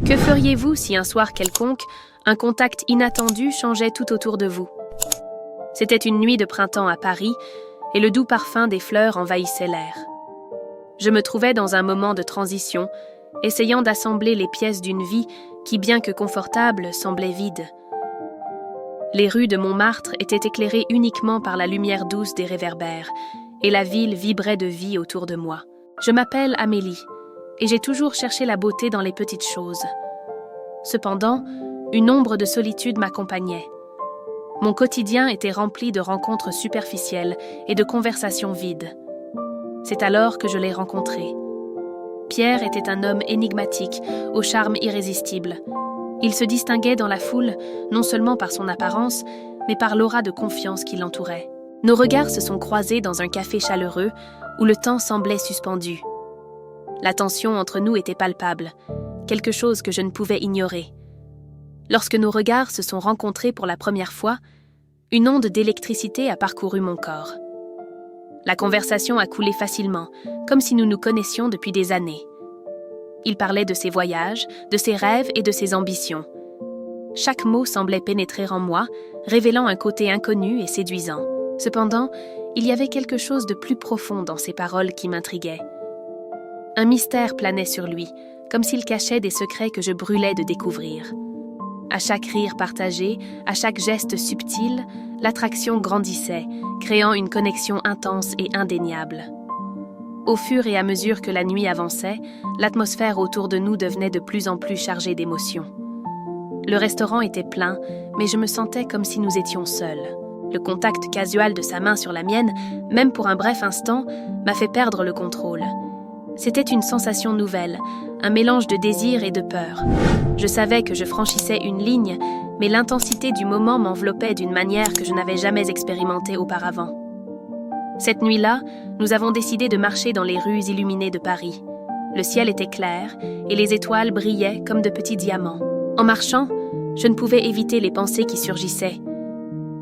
Que feriez-vous si un soir quelconque, un contact inattendu changeait tout autour de vous? C'était une nuit de printemps à Paris et le doux parfum des fleurs envahissait l'air. Je me trouvais dans un moment de transition, essayant d'assembler les pièces d'une vie qui, bien que confortable, semblait vide. Les rues de Montmartre étaient éclairées uniquement par la lumière douce des réverbères, et la ville vibrait de vie autour de moi. Je m'appelle Amélie, et j'ai toujours cherché la beauté dans les petites choses. Cependant, une ombre de solitude m'accompagnait. Mon quotidien était rempli de rencontres superficielles et de conversations vides. C'est alors que je l'ai rencontré. Pierre était un homme énigmatique, au charme irrésistible. Il se distinguait dans la foule, non seulement par son apparence, mais par l'aura de confiance qui l'entourait. Nos regards se sont croisés dans un café chaleureux où le temps semblait suspendu. La tension entre nous était palpable, quelque chose que je ne pouvais ignorer. Lorsque nos regards se sont rencontrés pour la première fois, une onde d'électricité a parcouru mon corps. La conversation a coulé facilement, comme si nous nous connaissions depuis des années. Il parlait de ses voyages, de ses rêves et de ses ambitions. Chaque mot semblait pénétrer en moi, révélant un côté inconnu et séduisant. Cependant, il y avait quelque chose de plus profond dans ses paroles qui m'intriguait. Un mystère planait sur lui, comme s'il cachait des secrets que je brûlais de découvrir. À chaque rire partagé, à chaque geste subtil, l'attraction grandissait, créant une connexion intense et indéniable. Au fur et à mesure que la nuit avançait, l'atmosphère autour de nous devenait de plus en plus chargée d'émotions. Le restaurant était plein, mais je me sentais comme si nous étions seuls. Le contact casual de sa main sur la mienne, même pour un bref instant, m'a fait perdre le contrôle. C'était une sensation nouvelle, un mélange de désir et de peur. Je savais que je franchissais une ligne, mais l'intensité du moment m'enveloppait d'une manière que je n'avais jamais expérimentée auparavant. Cette nuit-là, nous avons décidé de marcher dans les rues illuminées de Paris. Le ciel était clair et les étoiles brillaient comme de petits diamants. En marchant, je ne pouvais éviter les pensées qui surgissaient.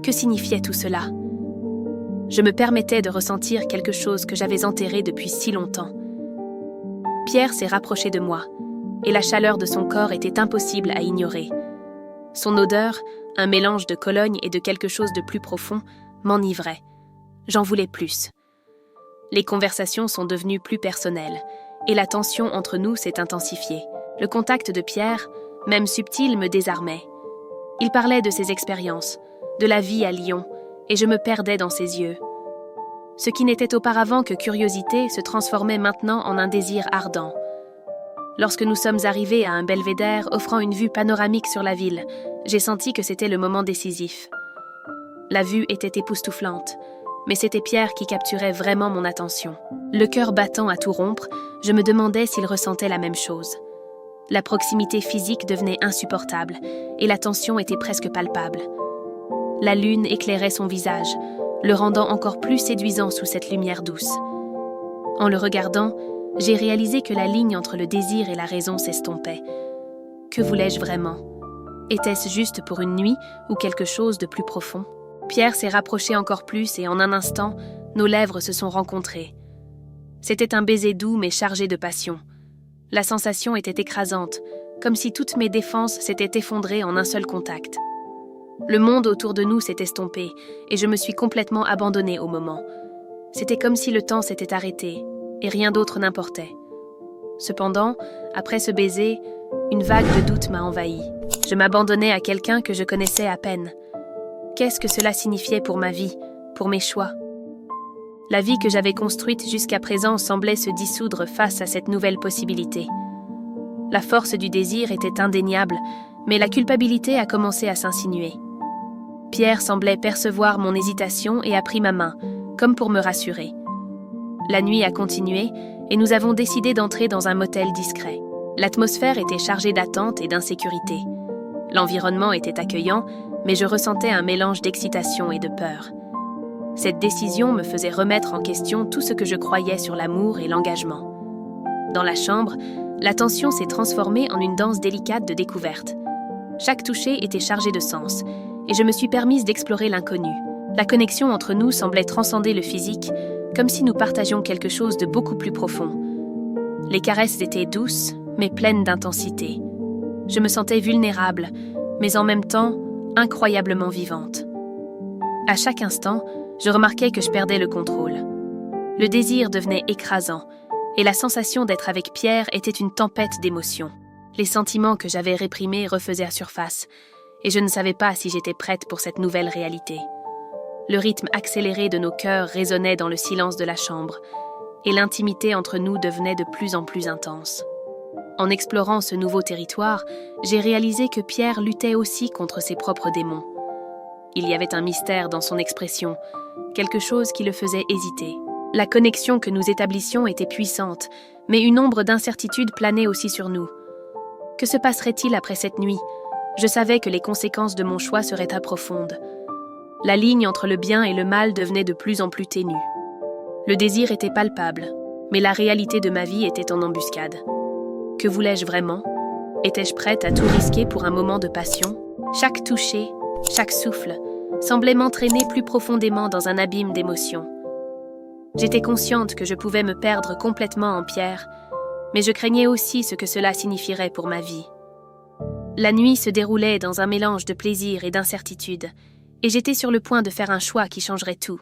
Que signifiait tout cela? Je me permettais de ressentir quelque chose que j'avais enterré depuis si longtemps. Pierre s'est rapproché de moi, et la chaleur de son corps était impossible à ignorer. Son odeur, un mélange de Cologne et de quelque chose de plus profond, m'enivrait. J'en voulais plus. Les conversations sont devenues plus personnelles, et la tension entre nous s'est intensifiée. Le contact de Pierre, même subtil, me désarmait. Il parlait de ses expériences, de la vie à Lyon, et je me perdais dans ses yeux. Ce qui n'était auparavant que curiosité se transformait maintenant en un désir ardent. Lorsque nous sommes arrivés à un belvédère offrant une vue panoramique sur la ville, j'ai senti que c'était le moment décisif. La vue était époustouflante, mais c'était Pierre qui capturait vraiment mon attention. Le cœur battant à tout rompre, je me demandais s'il ressentait la même chose. La proximité physique devenait insupportable, et la tension était presque palpable. La lune éclairait son visage, le rendant encore plus séduisant sous cette lumière douce. En le regardant, j'ai réalisé que la ligne entre le désir et la raison s'estompait. Que voulais-je vraiment? Était-ce juste pour une nuit ou quelque chose de plus profond? Pierre s'est rapproché encore plus et en un instant, nos lèvres se sont rencontrées. C'était un baiser doux mais chargé de passion. La sensation était écrasante, comme si toutes mes défenses s'étaient effondrées en un seul contact. Le monde autour de nous s'est estompé et je me suis complètement abandonnée au moment. C'était comme si le temps s'était arrêté et rien d'autre n'importait. Cependant, après ce baiser, une vague de doute m'a envahi. Je m'abandonnais à quelqu'un que je connaissais à peine. Qu'est-ce que cela signifiait pour ma vie, pour mes choix? La vie que j'avais construite jusqu'à présent semblait se dissoudre face à cette nouvelle possibilité. La force du désir était indéniable, mais la culpabilité a commencé à s'insinuer. Pierre semblait percevoir mon hésitation et a pris ma main, comme pour me rassurer. La nuit a continué et nous avons décidé d'entrer dans un motel discret. L'atmosphère était chargée d'attente et d'insécurité. L'environnement était accueillant, mais je ressentais un mélange d'excitation et de peur. Cette décision me faisait remettre en question tout ce que je croyais sur l'amour et l'engagement. Dans la chambre, la tension s'est transformée en une danse délicate de découverte. Chaque toucher était chargé de sens, et je me suis permise d'explorer l'inconnu. La connexion entre nous semblait transcender le physique, comme si nous partagions quelque chose de beaucoup plus profond. Les caresses étaient douces, mais pleines d'intensité. Je me sentais vulnérable, mais en même temps, incroyablement vivante. À chaque instant, je remarquais que je perdais le contrôle. Le désir devenait écrasant, et la sensation d'être avec Pierre était une tempête d'émotions. Les sentiments que j'avais réprimés refaisaient surface, et je ne savais pas si j'étais prête pour cette nouvelle réalité. Le rythme accéléré de nos cœurs résonnait dans le silence de la chambre, et l'intimité entre nous devenait de plus en plus intense. En explorant ce nouveau territoire, j'ai réalisé que Pierre luttait aussi contre ses propres démons. Il y avait un mystère dans son expression, quelque chose qui le faisait hésiter. La connexion que nous établissions était puissante, mais une ombre d'incertitude planait aussi sur nous. Que se passerait-il après cette nuit ? Je savais que les conséquences de mon choix seraient très profondes. La ligne entre le bien et le mal devenait de plus en plus ténue. Le désir était palpable, mais la réalité de ma vie était en embuscade. Que voulais-je vraiment ? Étais-je prête à tout risquer pour un moment de passion ? Chaque toucher, chaque souffle, semblait m'entraîner plus profondément dans un abîme d'émotions. J'étais consciente que je pouvais me perdre complètement en Pierre, mais je craignais aussi ce que cela signifierait pour ma vie. La nuit se déroulait dans un mélange de plaisir et d'incertitude, et j'étais sur le point de faire un choix qui changerait tout.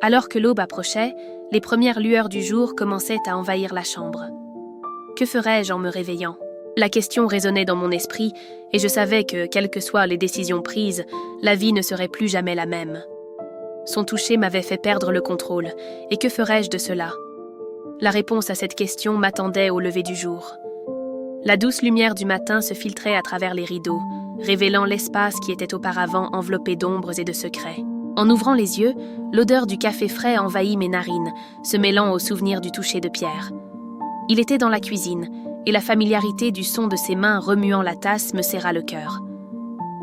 Alors que l'aube approchait, les premières lueurs du jour commençaient à envahir la chambre. Que ferais-je en me réveillant ? La question résonnait dans mon esprit, et je savais que, quelles que soient les décisions prises, la vie ne serait plus jamais la même. Son toucher m'avait fait perdre le contrôle, et que ferais-je de cela ? La réponse à cette question m'attendait au lever du jour. La douce lumière du matin se filtrait à travers les rideaux, révélant l'espace qui était auparavant enveloppé d'ombres et de secrets. En ouvrant les yeux, l'odeur du café frais envahit mes narines, se mêlant au souvenir du toucher de Pierre. Il était dans la cuisine, et la familiarité du son de ses mains remuant la tasse me serra le cœur.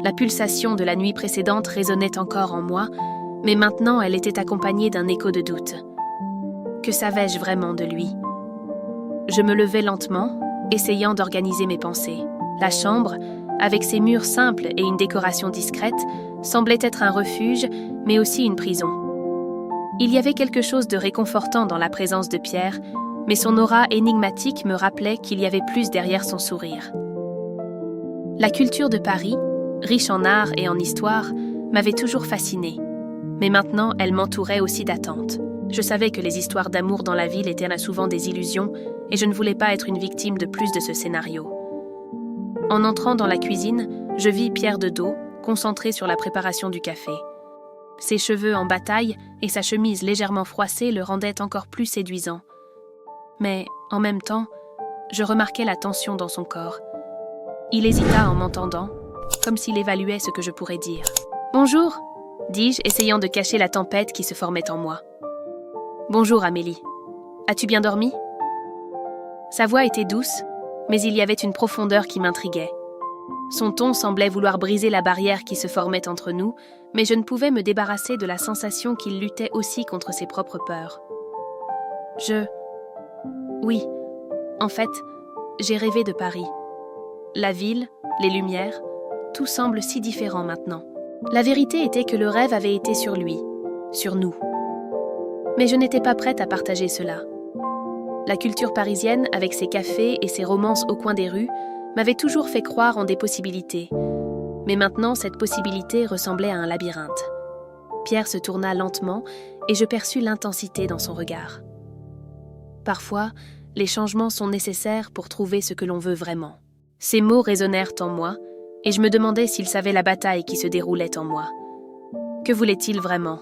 La pulsation de la nuit précédente résonnait encore en moi, mais maintenant elle était accompagnée d'un écho de doute. Que savais-je vraiment de lui ? Je me levai lentement, essayant d'organiser mes pensées. La chambre, avec ses murs simples et une décoration discrète, semblait être un refuge, mais aussi une prison. Il y avait quelque chose de réconfortant dans la présence de Pierre, mais son aura énigmatique me rappelait qu'il y avait plus derrière son sourire. La culture de Paris, riche en art et en histoire, m'avait toujours fascinée. Mais maintenant, elle m'entourait aussi d'attentes. Je savais que les histoires d'amour dans la ville étaient souvent des illusions, et je ne voulais pas être une victime de plus de ce scénario. En entrant dans la cuisine, je vis Pierre de dos, concentré sur la préparation du café. Ses cheveux en bataille et sa chemise légèrement froissée le rendaient encore plus séduisant. Mais, en même temps, je remarquais la tension dans son corps. Il hésita en m'entendant, comme s'il évaluait ce que je pourrais dire. « Bonjour !» dis-je, essayant de cacher la tempête qui se formait en moi. « Bonjour, Amélie. As-tu bien dormi ?» Sa voix était douce, mais il y avait une profondeur qui m'intriguait. Son ton semblait vouloir briser la barrière qui se formait entre nous, mais je ne pouvais me débarrasser de la sensation qu'il luttait aussi contre ses propres peurs. Oui, en fait, j'ai rêvé de Paris. La ville, les lumières, tout semble si différent maintenant. La vérité était que le rêve avait été sur lui, sur nous. Mais je n'étais pas prête à partager cela. La culture parisienne, avec ses cafés et ses romances au coin des rues, m'avait toujours fait croire en des possibilités. Mais maintenant, cette possibilité ressemblait à un labyrinthe. Pierre se tourna lentement et je perçus l'intensité dans son regard. Parfois, les changements sont nécessaires pour trouver ce que l'on veut vraiment. Ces mots résonnèrent en moi, et je me demandais s'il savait la bataille qui se déroulait en moi. Que voulait-il vraiment ?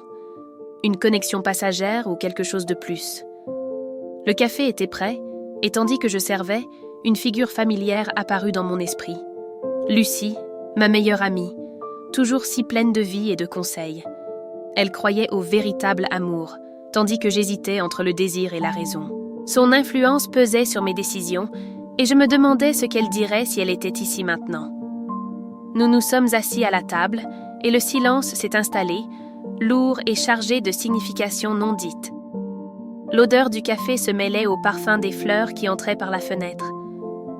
Une connexion passagère ou quelque chose de plus ? Le café était prêt, et tandis que je servais, une figure familière apparut dans mon esprit. Lucie, ma meilleure amie, toujours si pleine de vie et de conseils. Elle croyait au véritable amour, tandis que j'hésitais entre le désir et la raison. Son influence pesait sur mes décisions, et je me demandais ce qu'elle dirait si elle était ici maintenant. Nous nous sommes assis à la table, et le silence s'est installé, lourd et chargé de significations non dites. L'odeur du café se mêlait au parfum des fleurs qui entraient par la fenêtre.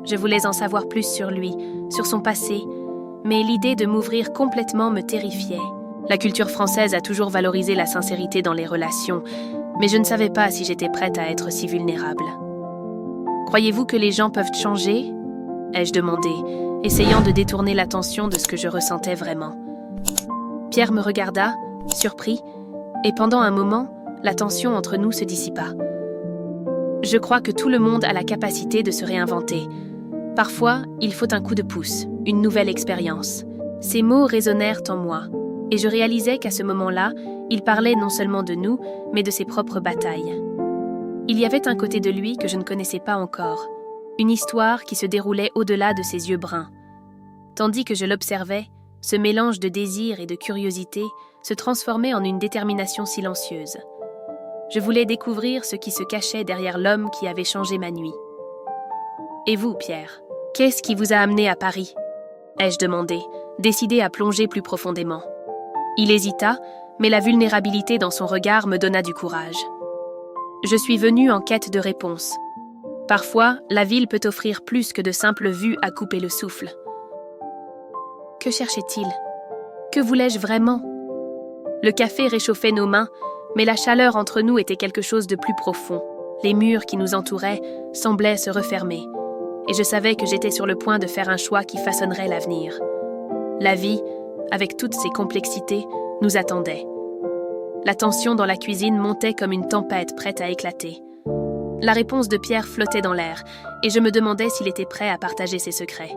Je voulais en savoir plus sur lui, sur son passé, mais l'idée de m'ouvrir complètement me terrifiait. La culture française a toujours valorisé la sincérité dans les relations, mais je ne savais pas si j'étais prête à être si vulnérable. Croyez-vous que les gens peuvent changer ? ai-je demandé, essayant de détourner l'attention de ce que je ressentais vraiment. Pierre me regarda, surpris, et pendant un moment, la tension entre nous se dissipa. Je crois que tout le monde a la capacité de se réinventer. Parfois, il faut un coup de pouce, une nouvelle expérience. Ces mots résonnèrent en moi, et je réalisais qu'à ce moment-là, il parlait non seulement de nous, mais de ses propres batailles. Il y avait un côté de lui que je ne connaissais pas encore, une histoire qui se déroulait au-delà de ses yeux bruns. Tandis que je l'observais, ce mélange de désir et de curiosité se transformait en une détermination silencieuse. Je voulais découvrir ce qui se cachait derrière l'homme qui avait changé ma nuit. « Et vous, Pierre, qu'est-ce qui vous a amené à Paris ?» ai-je demandé, décidé à plonger plus profondément. Il hésita, mais la vulnérabilité dans son regard me donna du courage. Je suis venu en quête de réponses. Parfois, la ville peut offrir plus que de simples vues à couper le souffle. Que cherchait-il? Que voulais-je vraiment? Le café réchauffait nos mains, mais la chaleur entre nous était quelque chose de plus profond. Les murs qui nous entouraient semblaient se refermer, et je savais que j'étais sur le point de faire un choix qui façonnerait l'avenir. La vie, avec toutes ses complexités, nous attendait. La tension dans la cuisine montait comme une tempête prête à éclater. La réponse de Pierre flottait dans l'air, et je me demandais s'il était prêt à partager ses secrets.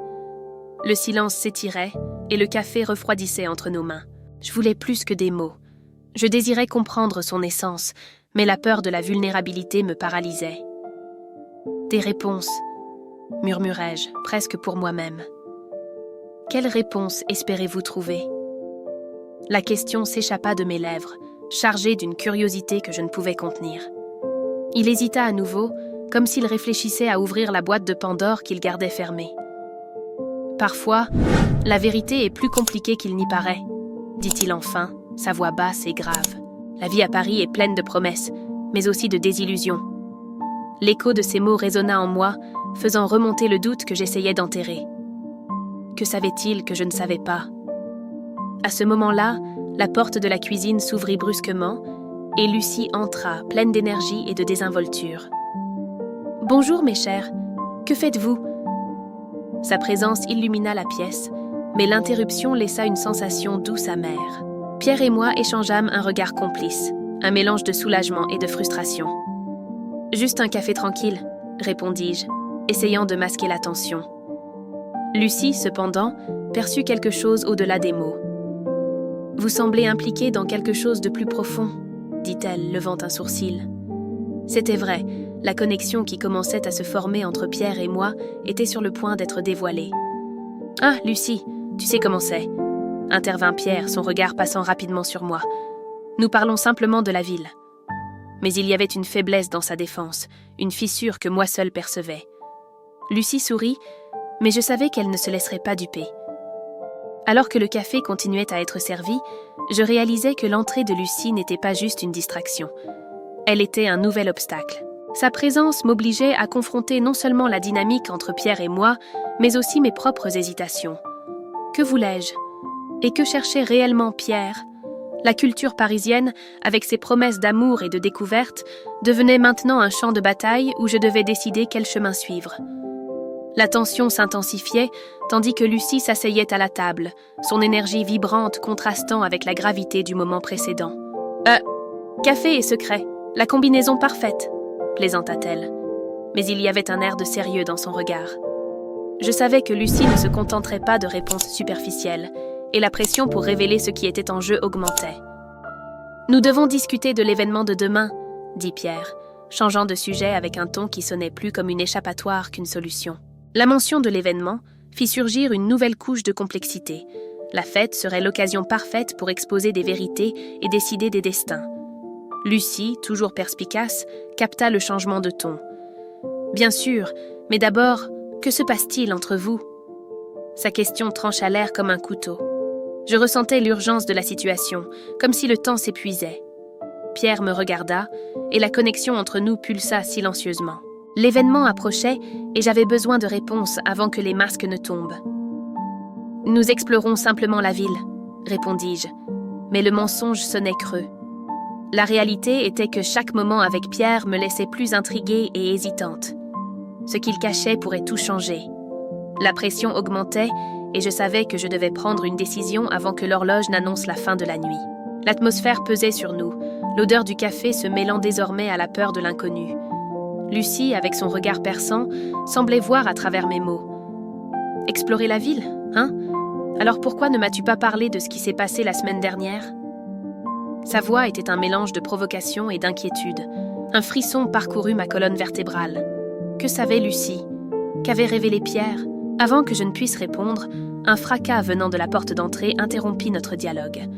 Le silence s'étirait, et le café refroidissait entre nos mains. Je voulais plus que des mots. Je désirais comprendre son essence, mais la peur de la vulnérabilité me paralysait. « Des réponses » murmurai-je, presque pour moi-même. « Quelle réponse espérez-vous trouver ?» La question s'échappa de mes lèvres, chargée d'une curiosité que je ne pouvais contenir. Il hésita à nouveau, comme s'il réfléchissait à ouvrir la boîte de Pandore qu'il gardait fermée. « Parfois, la vérité est plus compliquée qu'il n'y paraît, » dit-il enfin, sa voix basse et grave. « La vie à Paris est pleine de promesses, mais aussi de désillusions. » L'écho de ces mots résonna en moi, faisant remonter le doute que j'essayais d'enterrer. Que savait-il que je ne savais pas? À ce moment-là, la porte de la cuisine s'ouvrit brusquement et Lucie entra, pleine d'énergie et de désinvolture. « Bonjour mes chers, que faites-vous » Sa présence illumina la pièce, mais l'interruption laissa une sensation douce amère. Pierre et moi échangeâmes un regard complice, un mélange de soulagement et de frustration. « Juste un café tranquille » répondis-je, essayant de masquer la tension. Lucie, cependant, perçut quelque chose au-delà des mots. « Vous semblez impliqué dans quelque chose de plus profond » dit-elle, levant un sourcil. C'était vrai, la connexion qui commençait à se former entre Pierre et moi était sur le point d'être dévoilée. « Ah, Lucie, tu sais comment c'est » intervint Pierre, son regard passant rapidement sur moi. « Nous parlons simplement de la ville. » Mais il y avait une faiblesse dans sa défense, une fissure que moi seule percevais. Lucie sourit, mais je savais qu'elle ne se laisserait pas duper. Alors que le café continuait à être servi, je réalisais que l'entrée de Lucie n'était pas juste une distraction. Elle était un nouvel obstacle. Sa présence m'obligeait à confronter non seulement la dynamique entre Pierre et moi, mais aussi mes propres hésitations. Que voulais-je? Et que cherchait réellement Pierre? La culture parisienne, avec ses promesses d'amour et de découverte, devenait maintenant un champ de bataille où je devais décider quel chemin suivre. La tension s'intensifiait, tandis que Lucie s'asseyait à la table, son énergie vibrante contrastant avec la gravité du moment précédent. « Café et secret, la combinaison parfaite », plaisanta-t-elle. Mais il y avait un air de sérieux dans son regard. Je savais que Lucie ne se contenterait pas de réponses superficielles, et la pression pour révéler ce qui était en jeu augmentait. « Nous devons discuter de l'événement de demain », dit Pierre, changeant de sujet avec un ton qui sonnait plus comme une échappatoire qu'une solution. La mention de l'événement fit surgir une nouvelle couche de complexité. La fête serait l'occasion parfaite pour exposer des vérités et décider des destins. Lucie, toujours perspicace, capta le changement de ton. « Bien sûr, mais d'abord, que se passe-t-il entre vous ?» Sa question trancha l'air comme un couteau. Je ressentais l'urgence de la situation, comme si le temps s'épuisait. Pierre me regarda, et la connexion entre nous pulsa silencieusement. L'événement approchait, et j'avais besoin de réponses avant que les masques ne tombent. « Nous explorons simplement la ville », répondis-je, mais le mensonge sonnait creux. La réalité était que chaque moment avec Pierre me laissait plus intriguée et hésitante. Ce qu'il cachait pourrait tout changer. La pression augmentait et je savais que je devais prendre une décision avant que l'horloge n'annonce la fin de la nuit. L'atmosphère pesait sur nous, l'odeur du café se mêlant désormais à la peur de l'inconnu. Lucie, avec son regard perçant, semblait voir à travers mes mots. « Explorer la ville, hein ? Alors pourquoi ne m'as-tu pas parlé de ce qui s'est passé la semaine dernière ?» Sa voix était un mélange de provocation et d'inquiétude. Un frisson parcourut ma colonne vertébrale. Que savait Lucie ? Qu'avait révélé Pierre ? Avant que je ne puisse répondre, un fracas venant de la porte d'entrée interrompit notre dialogue.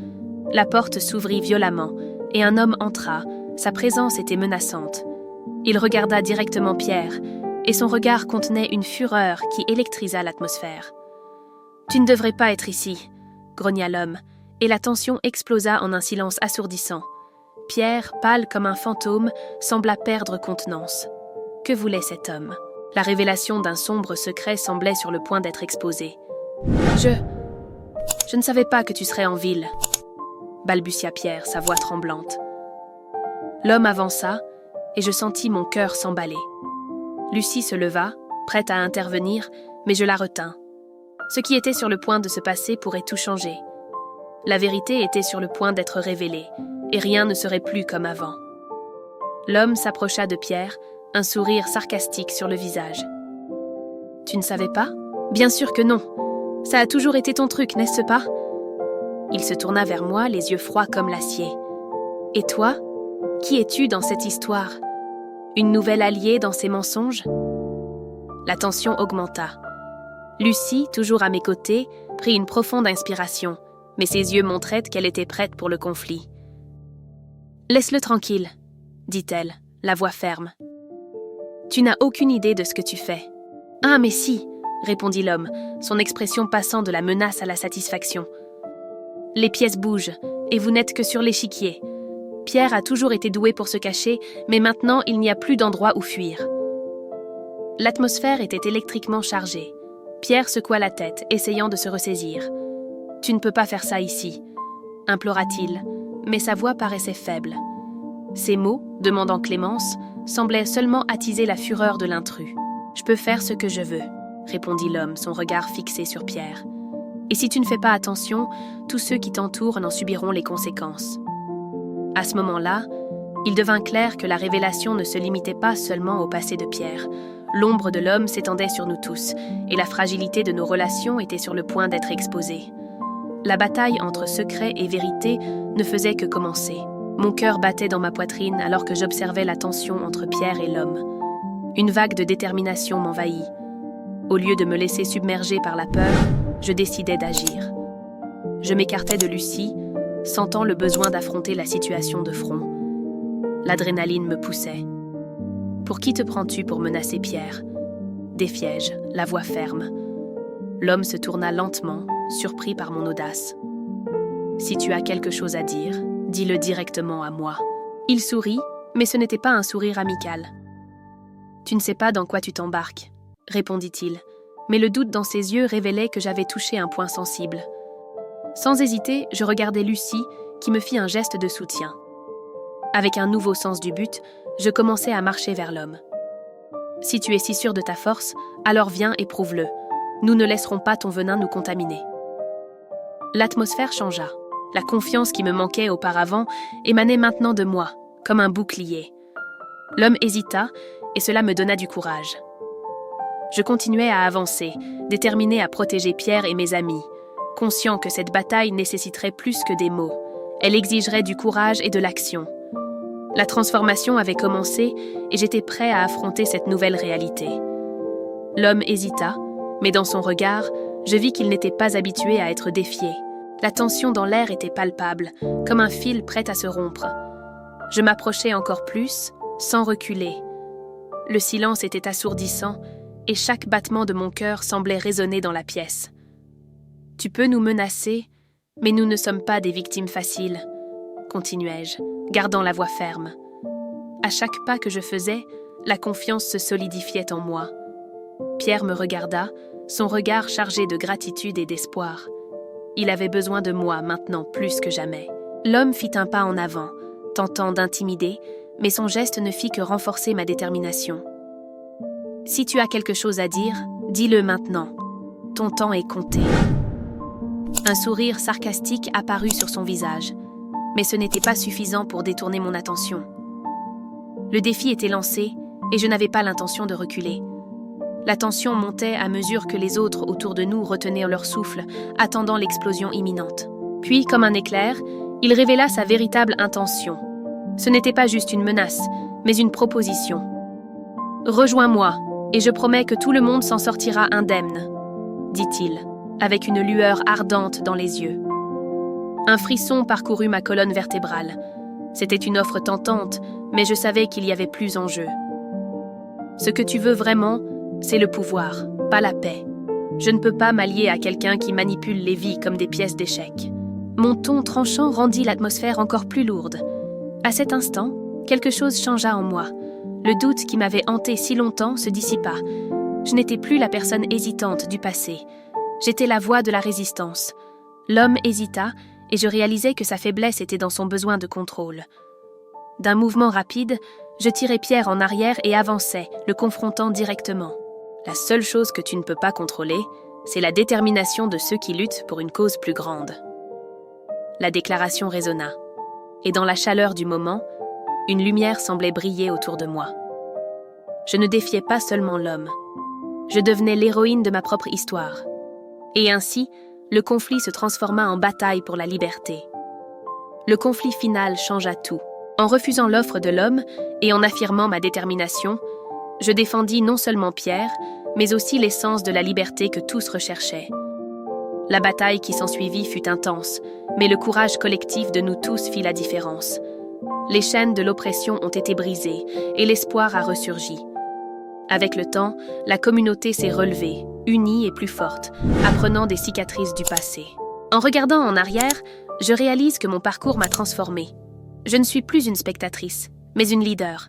La porte s'ouvrit violemment et un homme entra. Sa présence était menaçante. Il regarda directement Pierre et son regard contenait une fureur qui électrisa l'atmosphère. « Tu ne devrais pas être ici », grogna l'homme, et la tension explosa en un silence assourdissant. Pierre, pâle comme un fantôme, sembla perdre contenance. Que voulait cet homme ? La révélation d'un sombre secret semblait sur le point d'être exposée. « Je ne savais pas que tu serais en ville », balbutia Pierre, sa voix tremblante. L'homme avança, et je sentis mon cœur s'emballer. Lucie se leva, prête à intervenir, mais je la retins. Ce qui était sur le point de se passer pourrait tout changer. La vérité était sur le point d'être révélée, et rien ne serait plus comme avant. L'homme s'approcha de Pierre, un sourire sarcastique sur le visage. « Tu ne savais pas ? Bien sûr que non. Ça a toujours été ton truc, n'est-ce pas ?» Il se tourna vers moi, les yeux froids comme l'acier. « Et toi ? Qui es-tu dans cette histoire ? Une nouvelle alliée dans ces mensonges ?» La tension augmenta. Lucie, toujours à mes côtés, prit une profonde inspiration, mais ses yeux montraient qu'elle était prête pour le conflit. « Laisse-le tranquille, » dit-elle, la voix ferme. « Tu n'as aucune idée de ce que tu fais. »« Ah, mais si !» répondit l'homme, son expression passant de la menace à la satisfaction. « Les pièces bougent, et vous n'êtes que sur l'échiquier. Pierre a toujours été doué pour se cacher, mais maintenant il n'y a plus d'endroit où fuir. » L'atmosphère était électriquement chargée. Pierre secoua la tête, essayant de se ressaisir. « Tu ne peux pas faire ça ici, » implora-t-il, mais sa voix paraissait faible. Ces mots, demandant clémence, semblaient seulement attiser la fureur de l'intrus. « Je peux faire ce que je veux, » répondit l'homme, son regard fixé sur Pierre. « Et si tu ne fais pas attention, tous ceux qui t'entourent en subiront les conséquences. » À ce moment-là, il devint clair que la révélation ne se limitait pas seulement au passé de Pierre. L'ombre de l'homme s'étendait sur nous tous, et la fragilité de nos relations était sur le point d'être exposée. La bataille entre secret et vérité ne faisait que commencer. Mon cœur battait dans ma poitrine alors que j'observais la tension entre Pierre et l'homme. Une vague de détermination m'envahit. Au lieu de me laisser submerger par la peur, je décidai d'agir. Je m'écartai de Lucie, sentant le besoin d'affronter la situation de front. L'adrénaline me poussait. « Pour qui te prends-tu pour menacer Pierre ?» défiai-je, la voix ferme. L'homme se tourna lentement, surpris par mon audace. « Si tu as quelque chose à dire, dis-le directement à moi. » Il sourit, mais ce n'était pas un sourire amical. « Tu ne sais pas dans quoi tu t'embarques, » répondit-il, mais le doute dans ses yeux révélait que j'avais touché un point sensible. Sans hésiter, je regardai Lucie, qui me fit un geste de soutien. Avec un nouveau sens du but, je commençai à marcher vers l'homme. « Si tu es si sûr de ta force, alors viens et prouve-le. Nous ne laisserons pas ton venin nous contaminer. » L'atmosphère changea. La confiance qui me manquait auparavant émanait maintenant de moi, comme un bouclier. L'homme hésita, et cela me donna du courage. Je continuais à avancer, déterminé à protéger Pierre et mes amis, conscient que cette bataille nécessiterait plus que des mots. Elle exigerait du courage et de l'action. La transformation avait commencé et j'étais prêt à affronter cette nouvelle réalité. L'homme hésita, mais dans son regard, je vis qu'il n'était pas habitué à être défié. La tension dans l'air était palpable, comme un fil prêt à se rompre. Je m'approchai encore plus, sans reculer. Le silence était assourdissant et chaque battement de mon cœur semblait résonner dans la pièce. « Tu peux nous menacer, mais nous ne sommes pas des victimes faciles, » continuai-je, gardant la voix ferme. À chaque pas que je faisais, la confiance se solidifiait en moi. Pierre me regarda, son regard chargé de gratitude et d'espoir. Il avait besoin de moi maintenant plus que jamais. L'homme fit un pas en avant, tentant d'intimider, mais son geste ne fit que renforcer ma détermination. « Si tu as quelque chose à dire, dis-le maintenant, » ton temps est compté. » Un sourire sarcastique apparut sur son visage, mais ce n'était pas suffisant pour détourner mon attention. Le défi était lancé et je n'avais pas l'intention de reculer. La tension montait à mesure que les autres autour de nous retenaient leur souffle, attendant l'explosion imminente. Puis, comme un éclair, il révéla sa véritable intention. Ce n'était pas juste une menace, mais une proposition. « Rejoins-moi, et je promets que tout le monde s'en sortira indemne, » dit-il, avec une lueur ardente dans les yeux. Un frisson parcourut ma colonne vertébrale. C'était une offre tentante, mais je savais qu'il y avait plus en jeu. Ce que tu veux vraiment, c'est le pouvoir, pas la paix. Je ne peux pas m'allier à quelqu'un qui manipule les vies comme des pièces d'échecs. Mon ton tranchant rendit l'atmosphère encore plus lourde. À cet instant, quelque chose changea en moi. Le doute qui m'avait hanté si longtemps se dissipa. Je n'étais plus la personne hésitante du passé. J'étais la voix de la résistance. L'homme hésita, et je réalisais que sa faiblesse était dans son besoin de contrôle. D'un mouvement rapide, je tirai Pierre en arrière et avançai, le confrontant directement. La seule chose que tu ne peux pas contrôler, c'est la détermination de ceux qui luttent pour une cause plus grande. La déclaration résonna, et dans la chaleur du moment, une lumière semblait briller autour de moi. Je ne défiais pas seulement l'homme. Je devenais l'héroïne de ma propre histoire. Et ainsi, le conflit se transforma en bataille pour la liberté. Le conflit final changea tout. En refusant l'offre de l'homme et en affirmant ma détermination, je défendis non seulement Pierre, mais aussi l'essence de la liberté que tous recherchaient. La bataille qui s'ensuivit fut intense, mais le courage collectif de nous tous fit la différence. Les chaînes de l'oppression ont été brisées et l'espoir a ressurgi. Avec le temps, la communauté s'est relevée, unie et plus forte, apprenant des cicatrices du passé. En regardant en arrière, je réalise que mon parcours m'a transformée. Je ne suis plus une spectatrice, mais une leader.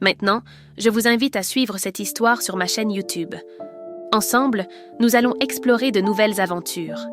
Maintenant, je vous invite à suivre cette histoire sur ma chaîne YouTube. Ensemble, nous allons explorer de nouvelles aventures.